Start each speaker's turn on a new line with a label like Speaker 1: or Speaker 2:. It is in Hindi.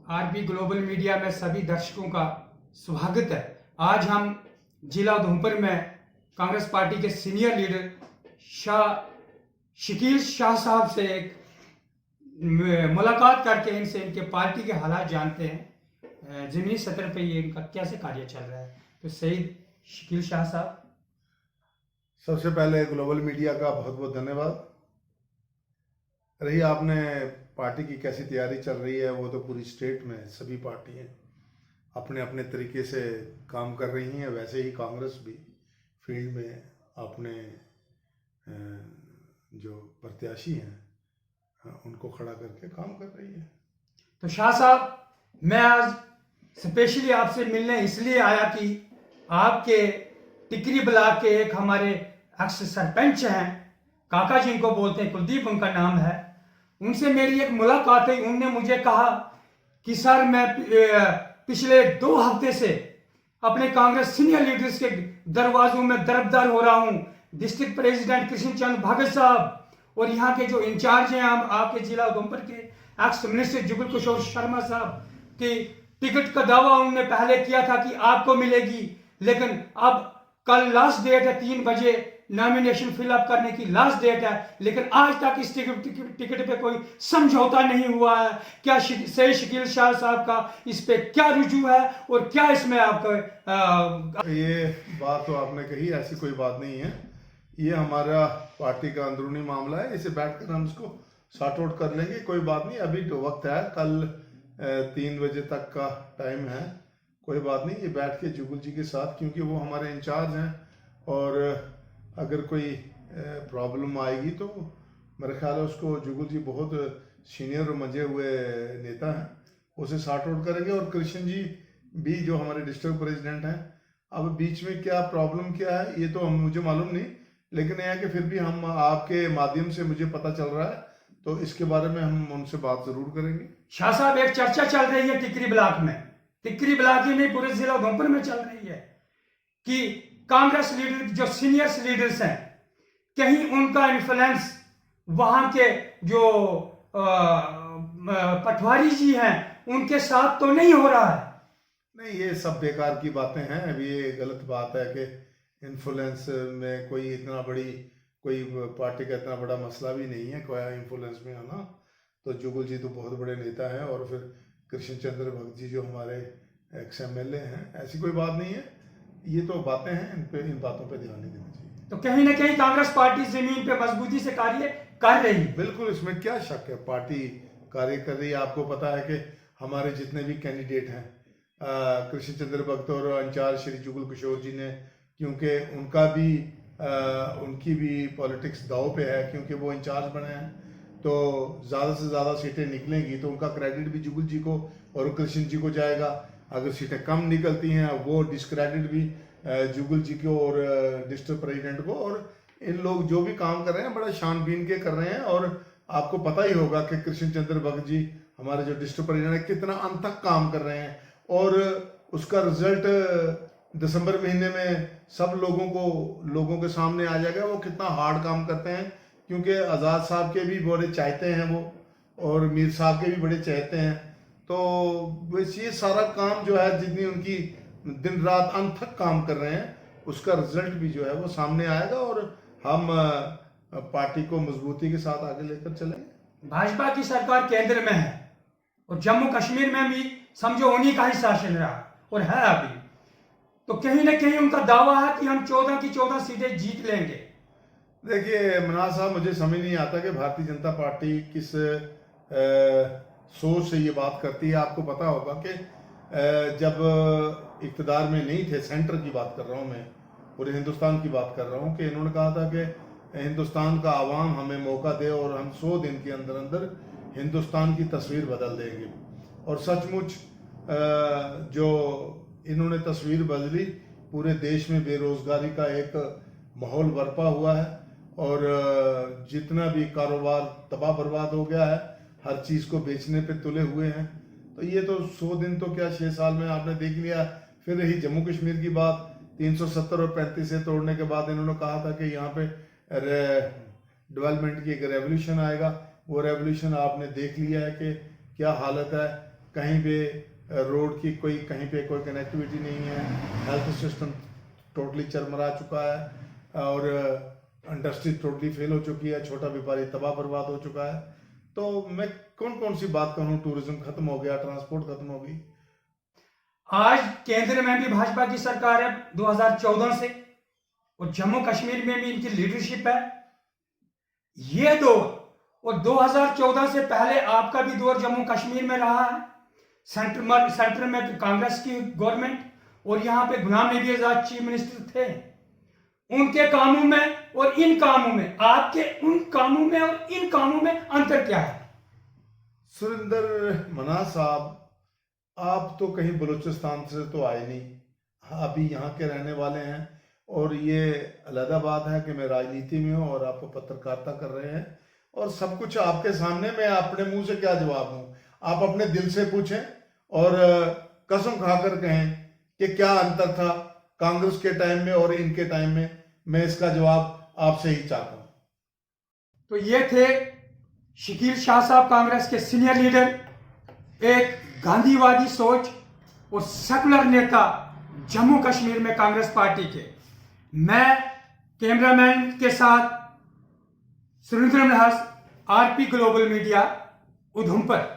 Speaker 1: आरबी ग्लोबल मीडिया में सभी दर्शकों का स्वागत है। आज हम जिला उधमपुर में कांग्रेस पार्टी के सीनियर लीडर शकील शाह साहब से एक मुलाकात करके इनसे इनके पार्टी के हालात जानते हैं, ज़मीनी सतह पे ये इनका कैसे कार्य चल रहा है। तो सईद शकील शाह साहब,
Speaker 2: सबसे पहले ग्लोबल मीडिया का बहुत बहुत धन्यवाद। रही आपने पार्टी की कैसी तैयारी चल रही है, वो तो पूरी स्टेट में सभी पार्टियां अपने अपने तरीके से काम कर रही हैं। वैसे ही कांग्रेस भी फील्ड में अपने जो प्रत्याशी हैं उनको खड़ा करके काम कर रही है।
Speaker 1: तो शाह साहब, मैं आज स्पेशली आपसे मिलने इसलिए आया कि आपके टिकरी ब्लॉक के एक हमारे एक्स सरपंच हैं, काका जी इनको बोलते हैं, कुलदीप उनका नाम है। उनसे मेरी एक मुलाकात हुई। उनने मुझे कहा कि सर, मैं पिछले 2 हफ्ते से अपने कांग्रेस सीनियर लीडर्स के दरवाजों में दरबदर हो रहा हूं। डिस्ट्रिक्ट प्रेसिडेंट कृष्ण चंद भगत साहब और यहाँ के जो इंचार्ज हैं आपके जिला उधमपुर के एक्स मिनिस्टर जुगल किशोर शर्मा साहब की टिकट का दावा उन्होंने पहले किया था कि आपको मिलेगी, लेकिन अब कल लास्ट डेट है, 3 बजे नॉमिनेशन फिलअप करने की लास्ट डेट है, लेकिन आज तक इस टिकट पे कोई समझौता नहीं हुआ है। क्या सईद शकील शाह साहब का इस पे क्या रुजू है और क्या इसमें आपका
Speaker 2: ये बात तो आपने कही, ऐसी कोई बात नहीं है। ये हमारा पार्टी का अंदरूनी मामला है, इसे बैठकर हम इसको सॉर्ट आउट कर लेंगे। कोई बात नहीं, अभी तो वक्त है, कल 3 बजे तक का टाइम है। कोई बात नहीं, ये बैठ के जुगल जी के साथ, क्योंकि वो हमारे इंचार्ज हैं और अगर कोई प्रॉब्लम आएगी तो मेरे ख्याल है उसको जुगल जी बहुत सीनियर मंजे हुए नेता हैं, उसे सॉर्ट आउट करेंगे। और कृष्ण जी भी जो हमारे डिस्ट्रिक्ट प्रेसिडेंट हैं, अब बीच में क्या प्रॉब्लम क्या है ये तो मुझे मालूम नहीं, लेकिन यह है कि फिर भी हम आपके माध्यम से मुझे पता चल रहा है, तो इसके बारे में हम उनसे बात जरूर करेंगे।
Speaker 1: शाह साहब, एक चर्चा चल रही है टिकरी ब्लॉक में, टिकरी ब्लॉक ही नहीं पूरे जिला उधमपुर में चल रही है कि कांग्रेस लीडर जो सीनियर लीडर्स हैं, कहीं उनका इन्फ्लुएंस वहां के जो पटवारी जी हैं उनके साथ तो नहीं हो रहा है।
Speaker 2: नहीं, ये सब बेकार की बातें हैं। अभी ये गलत बात है कि इन्फ्लुएंस में कोई इतना बड़ी कोई पार्टी का इतना बड़ा मसला भी नहीं है कोई इन्फ्लुएंस में आना। तो जुगल जी तो बहुत बड़े नेता हैं और फिर कृष्ण चंद्र भगत जी जो हमारे एक्स MLA हैं, ऐसी कोई बात नहीं है। ये तो बातें हैं, इन बातों पे ध्यान नहीं देना चाहिए।
Speaker 1: तो कहीं ना कहीं कांग्रेस पार्टी जमीन पे मजबूती से कार्य कर रही है।
Speaker 2: बिल्कुल, इसमें क्या शक है, पार्टी कार्य कर रही है। आपको पता है कि हमारे जितने भी कैंडिडेट हैं, कृष्ण चंद्र भगत और इंचार्ज श्री जुगल किशोर जी ने, क्योंकि उनकी भी पॉलिटिक्स दाव पे है, क्योंकि वो इंचार्ज बने हैं, तो ज़्यादा से ज़्यादा सीटें निकलेंगी तो उनका क्रेडिट भी जुगल जी को और कृष्ण जी को जाएगा। अगर सीटें कम निकलती हैं वो डिस्क्रेडिट भी जुगल जी को और डिस्ट्रिक्ट प्रेसिडेंट को। और इन लोग जो भी काम कर रहे हैं बड़ा छानबीन के कर रहे हैं। और आपको पता ही होगा कि कृष्ण चंद्र भगत जी हमारे जो डिस्ट्रिक्ट प्रेसिडेंट है कितना अनथक काम कर रहे हैं, और उसका रिजल्ट दिसंबर महीने में सब लोगों के सामने आ जाएगा वो कितना हार्ड काम करते हैं। क्योंकि आज़ाद साहब के भी बड़े चाहते हैं वो, और मीर साहब के भी बड़े चाहते हैं। तो वैसे ये सारा काम जो है, जितनी उनकी दिन रात अनथक काम कर रहे हैं, उसका रिजल्ट भी जो है वो सामने आएगा और हम पार्टी को मजबूती के साथ आगे लेकर चलेंगे।
Speaker 1: भाजपा की सरकार केंद्र में है और जम्मू कश्मीर में भी समझो उन्हीं का ही शासन रहा और है अभी। तो कहीं ना कहीं उनका दावा है कि हम 14 की 14 सीटें जीत लेंगे।
Speaker 2: देखिए मनाज साहब, मुझे समझ नहीं आता कि भारतीय जनता पार्टी किस सोच से ये बात करती है। आपको पता होगा कि जब इक़्तिदार में नहीं थे, सेंटर की बात कर रहा हूँ मैं, पूरे हिंदुस्तान की बात कर रहा हूँ, कि इन्होंने कहा था कि हिंदुस्तान का आवाम हमें मौका दे और हम 100 दिन के अंदर अंदर हिंदुस्तान की तस्वीर बदल देंगे। और सचमुच जो इन्होंने तस्वीर बदली, पूरे देश में बेरोजगारी का एक माहौल बर्पा हुआ है और जितना भी कारोबार तबाह बर्बाद हो गया है, हर चीज़ को बेचने पे तुले हुए हैं। तो ये तो 100 दिन तो क्या 6 साल में आपने देख लिया। फिर रही जम्मू कश्मीर की बात, 370 और 35 से तोड़ने के बाद इन्होंने कहा था कि यहाँ पे डेवलपमेंट की एक रेवोल्यूशन आएगा। वो रेवोल्यूशन आपने देख लिया है कि क्या हालत है। कहीं पे रोड की कोई कहीं पे कोई कनेक्टिविटी नहीं है, हेल्थ सिस्टम टोटली चरमरा चुका है और इंडस्ट्री टोटली फेल हो चुकी है, छोटा व्यापारी तबाह बर्बाद हो चुका है। तो मैं कौन कौन सी बात करूं, टूरिज्म खत्म हो गया, ट्रांसपोर्ट खत्म हो गई।
Speaker 1: आज केंद्र में भी भाजपा की सरकार है 2014 से, और जम्मू कश्मीर में भी इनकी लीडरशिप है। ये दौर और 2014 से पहले आपका भी दौर जम्मू कश्मीर में रहा है। सेंटर में कांग्रेस की गवर्नमेंट, और यहाँ पे गुलाम नबी आजाद चीफ मिनिस्टर थे। उनके कामों में और इन कामों में, आपके उन कामों में और इन कामों में अंतर क्या है?
Speaker 2: सुरेंद्र मनास साहब, आप तो कहीं बलूचिस्तान से तो आए नहीं, आप भी यहाँ के रहने वाले हैं, और ये अलग बात है कि मैं राजनीति में हूँ और आप पत्रकारिता कर रहे हैं और सब कुछ आपके सामने। मैं अपने मुंह से क्या जवाब दूं, आप अपने दिल से पूछें और कसम खाकर कहें कि क्या अंतर था कांग्रेस के टाइम में और इनके टाइम में। मैं इसका जवाब आपसे ही चाहता हूं।
Speaker 1: तो ये थे शकील शाह साहब, कांग्रेस के सीनियर लीडर, एक गांधीवादी सोच और सेकुलर नेता जम्मू कश्मीर में कांग्रेस पार्टी के। मैं कैमरामैन के साथ Surendra Manhas, RP global media, Udhampur.